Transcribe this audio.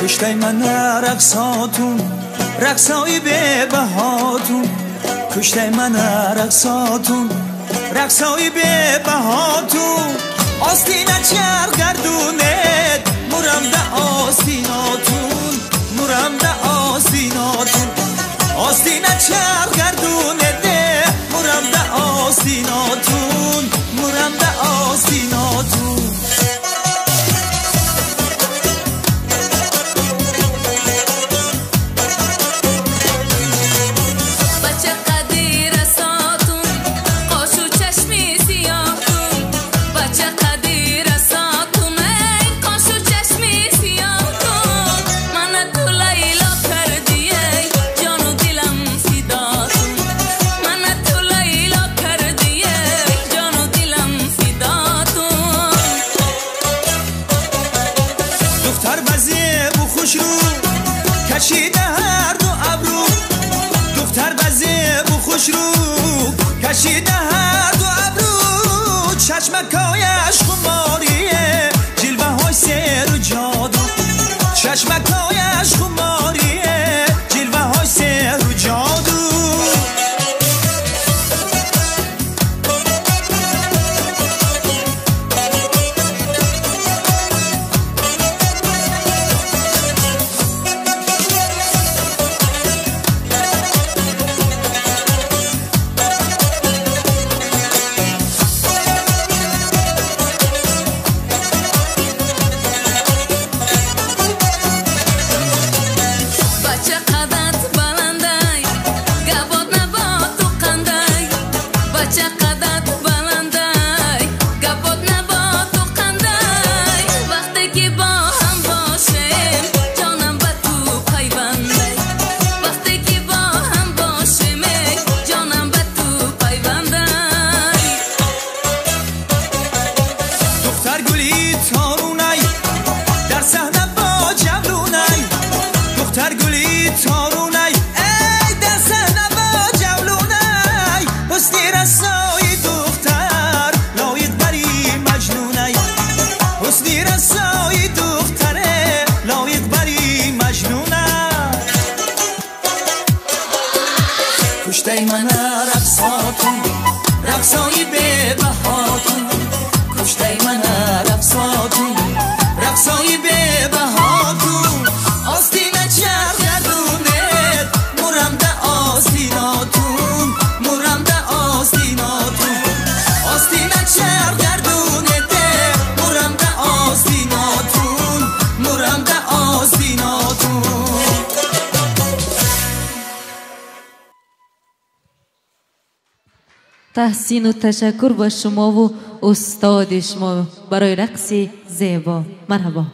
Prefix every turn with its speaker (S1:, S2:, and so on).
S1: کشته من رقصاتون، رقصای به بهاتون. کشته من رقصاتون، رقصای به بهاتون. آستینه چرگردونید مرم ده آستیناتون، مرم ده آستیناتون. آستینه چرگردونید مرم ده آستیناتون، مرم ده آستیناتون. کشیده هر دو ابرو، دختر بزیب و خوش رو. کشیده هر دو ابرو، چشمکایش خماریه جلوه های سر و جادو. چشمکایش خماریه جلوه های سر و جادو. کشته من رقصاتون، رقصای به بهاتون. کشته من رقصاتون، رقصای به بهاتون. آستینه چرگردونید مرم ده آستیناتون، مرم ده آستیناتون. آستینه چرگردونید مرم ده آستیناتون، مرم ده آستیناتون.
S2: تحسین و تشکر با شما و استاد شما برای رقص زیبا. مرحبا.